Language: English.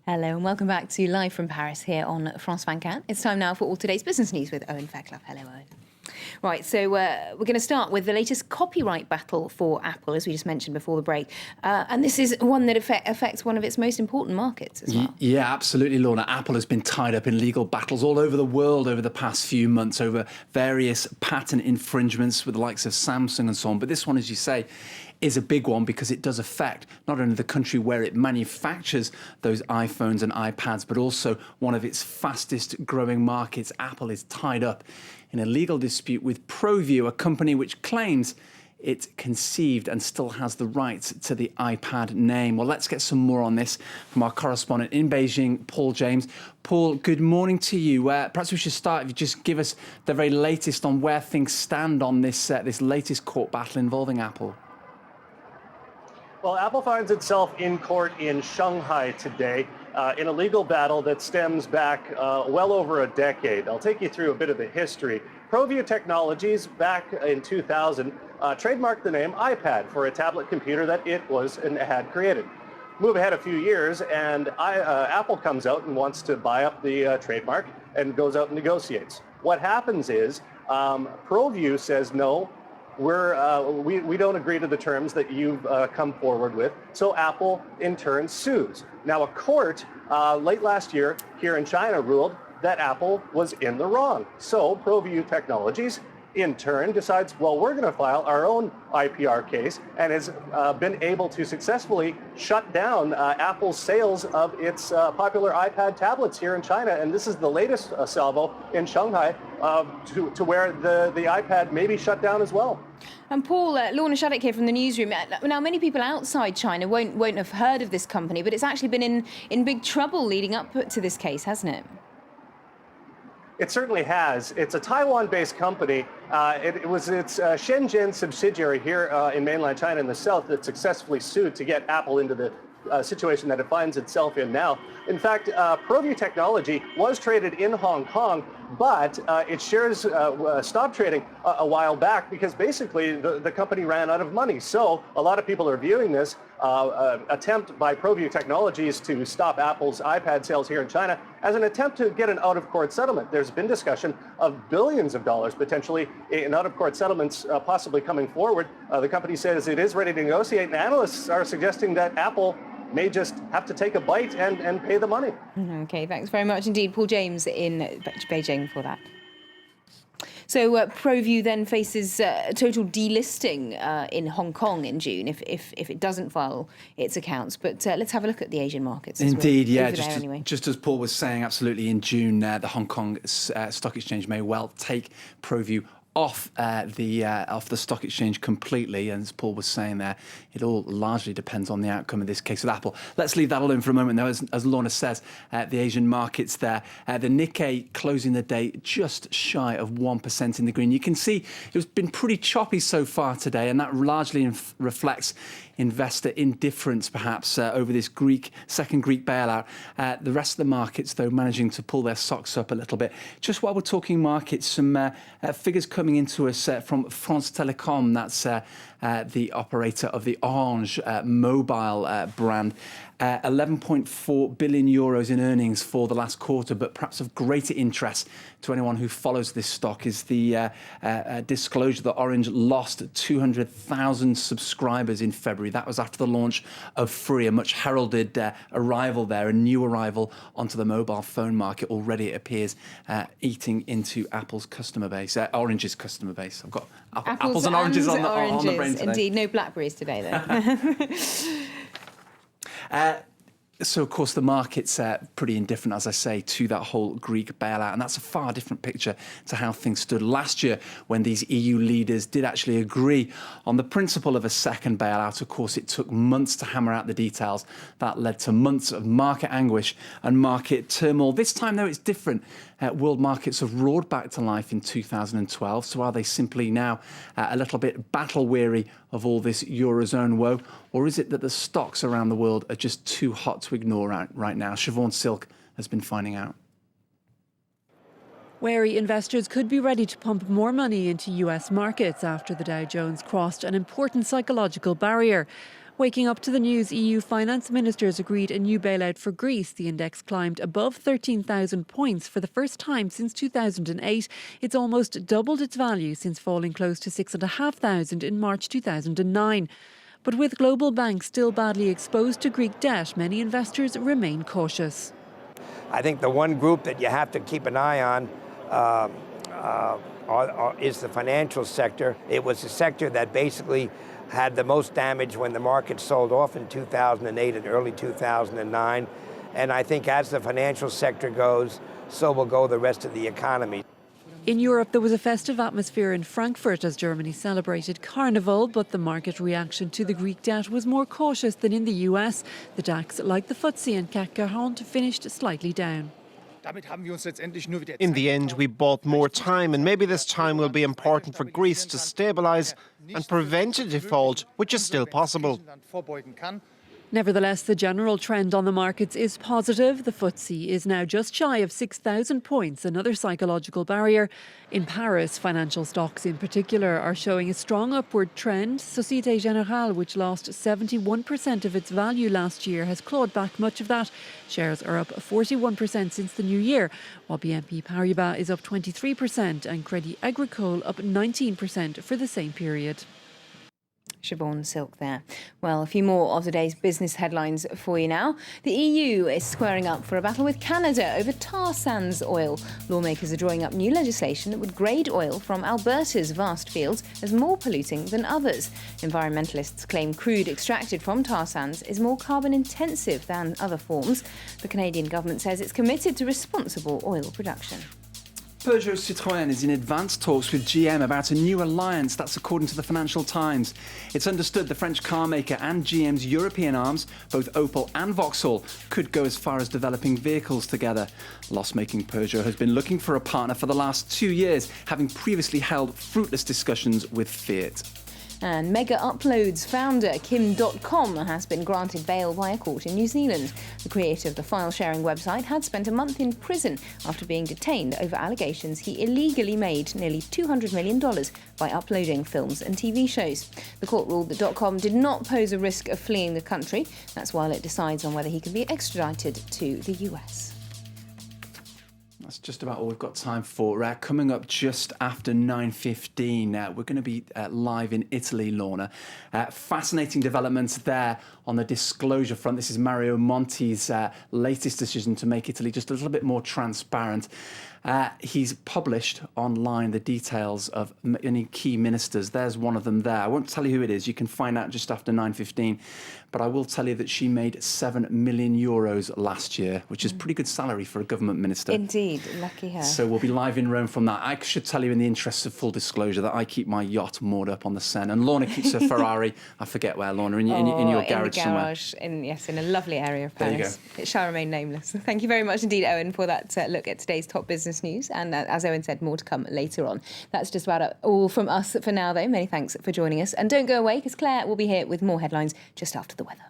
Hello and welcome back to Live from Paris here on France 24. It's time now for all today's business news with Owen Fairclough. Hello, Owen. Right, so we're going to start with the latest copyright battle for Apple, as we just mentioned before the break. And this is one that affects one of its most important markets as well. Yeah, absolutely, Lorna. Apple has been tied up in legal battles all over the world over the past few months over various patent infringements with the likes of Samsung and so on. But this one, as you say, is a big one because it does affect not only the country where it manufactures those iPhones and iPads, but also one of its fastest growing markets. Apple is tied up in a legal dispute with ProView, a company which claims it conceived and still has the rights to the iPad name. Well, let's get some more on this from our correspondent in Beijing, Paul James. Paul, good morning to you. Perhaps we should start if you just give us the very latest on where things stand on this latest court battle involving Apple. Well, Apple finds itself in court in Shanghai today in a legal battle that stems back well over a decade. I'll take you through a bit of the history. ProView Technologies, back in 2000, trademarked the name iPad for a tablet computer that it had created. Move ahead a few years, and Apple comes out and wants to buy up the trademark and goes out and negotiates. What happens is ProView says, no, we don't agree to the terms that you've come forward with, so Apple in turn sues. Now a court late last year here in China ruled that Apple was in the wrong. So ProView Technologies in turn decides, well, we're going to file our own IPR case, and has been able to successfully shut down Apple's sales of its popular iPad tablets here in China. And this is the latest salvo in Shanghai to where the iPad may be shut down as well. And Paul, Lorna Shaddock here from the newsroom. Now, many people outside China won't have heard of this company, but it's actually been in big trouble leading up to this case, hasn't it? It certainly has. It's a Taiwan-based company. It was its Shenzhen subsidiary here in mainland China in the south that successfully sued to get Apple into the situation that it finds itself in now. In fact, ProView Technology was traded in Hong Kong, but its shares stopped trading a while back because basically the company ran out of money. So a lot of people are viewing this attempt by ProView Technologies to stop Apple's iPad sales here in China as an attempt to get an out-of-court settlement. There's been discussion of billions of dollars potentially in out-of-court settlements possibly coming forward. The company says it is ready to negotiate, and analysts are suggesting that Apple may just have to take a bite and pay the money. Okay, thanks very much indeed, Paul James in Beijing for that. So ProView then faces a total delisting in Hong Kong in June if it doesn't file its accounts. But let's have a look at the Asian markets. Indeed, yeah. Just as Paul was saying, absolutely, in June, the Hong Kong Stock Exchange may well take ProView off the stock exchange completely. And as Paul was saying there, it all largely depends on the outcome of this case with Apple. Let's leave that alone for a moment, though. As Lorna says, the Asian markets there, the Nikkei closing the day just shy of 1% in the green. You can see it's been pretty choppy so far today, and that largely reflects investor indifference, perhaps, over this second Greek bailout. The rest of the markets, though, managing to pull their socks up a little bit. Just while we're talking markets, some figures coming into us from France Telecom. That's the operator of the Orange mobile brand. 11.4 billion euros in earnings for the last quarter, but perhaps of greater interest to anyone who follows this stock is the disclosure that Orange lost 200,000 subscribers in February. That was after the launch of Free, a much heralded arrival there, a new arrival onto the mobile phone market. Already it appears eating into Apple's customer base, Orange's customer base. I've got apples and oranges on the brain today. Indeed, no blackberries today, though. So, of course, the market's pretty indifferent, as I say, to that whole Greek bailout. And that's a far different picture to how things stood last year when these EU leaders did actually agree on the principle of a second bailout. Of course, it took months to hammer out the details. That led to months of market anguish and market turmoil. This time, though, it's different. World markets have roared back to life in 2012. So are they simply now a little bit battle-weary of all this Eurozone woe? Or is it that the stocks around the world are just too hot to ignore right now? Siobhan Silk has been finding out. Wary investors could be ready to pump more money into US markets after the Dow Jones crossed an important psychological barrier. Waking up to the news, EU finance ministers agreed a new bailout for Greece. The index climbed above 13,000 points for the first time since 2008. It's almost doubled its value since falling close to 6,500 in March 2009. But with global banks still badly exposed to Greek debt, many investors remain cautious. I think the one group that you have to keep an eye on is the financial sector. It was the sector that basically had the most damage when the market sold off in 2008 and early 2009. And I think as the financial sector goes, so will go the rest of the economy. In Europe, there was a festive atmosphere in Frankfurt as Germany celebrated Carnival, but the market reaction to the Greek debt was more cautious than in the US. The DAX, like the FTSE and CAC 40, finished slightly down. In the end, we bought more time, and maybe this time will be important for Greece to stabilise and prevent a default, which is still possible. Nevertheless, the general trend on the markets is positive. The FTSE is now just shy of 6,000 points, another psychological barrier. In Paris, financial stocks in particular are showing a strong upward trend. Société Générale, which lost 71% of its value last year, has clawed back much of that. Shares are up 41% since the new year, while BNP Paribas is up 23% and Crédit Agricole up 19% for the same period. Siobhan Silk there. Well, a few more of today's business headlines for you now. The EU is squaring up for a battle with Canada over tar sands oil. Lawmakers are drawing up new legislation that would grade oil from Alberta's vast fields as more polluting than others. Environmentalists claim crude extracted from tar sands is more carbon intensive than other forms. The Canadian government says it's committed to responsible oil production. Peugeot Citroën is in advanced talks with GM about a new alliance. That's according to the Financial Times. It's understood the French car maker and GM's European arms, both Opel and Vauxhall, could go as far as developing vehicles together. Loss-making Peugeot has been looking for a partner for the last 2 years, having previously held fruitless discussions with Fiat. And Mega Uploads founder Kim.com has been granted bail by a court in New Zealand. The creator of the file-sharing website had spent a month in prison after being detained over allegations he illegally made nearly $200 million by uploading films and TV shows. The court ruled that .com did not pose a risk of fleeing the country. That's while it decides on whether he can be extradited to the US. That's just about all we've got time for. Coming up just after 9:15, we're going to be live in Italy, Lorna. Fascinating developments there on the disclosure front. This is Mario Monti's latest decision to make Italy just a little bit more transparent. He's published online the details of any key ministers. There's one of them there. I won't tell you who it is. You can find out just after 9:15. But I will tell you that she made 7 million euros last year, which is pretty good salary for a government minister. Indeed, lucky her. So we'll be live in Rome from that. I should tell you in the interests of full disclosure that I keep my yacht moored up on the Seine. And Lorna keeps her Ferrari. I forget where, Lorna, in your garage somewhere. In a lovely area of Paris. There you go. It shall remain nameless. Thank you very much indeed, Owen, for that look at today's top business news. And as Owen said, more to come later on. That's just about all from us for now, though. Many thanks for joining us. And don't go away, because Claire will be here with more headlines just after the weather.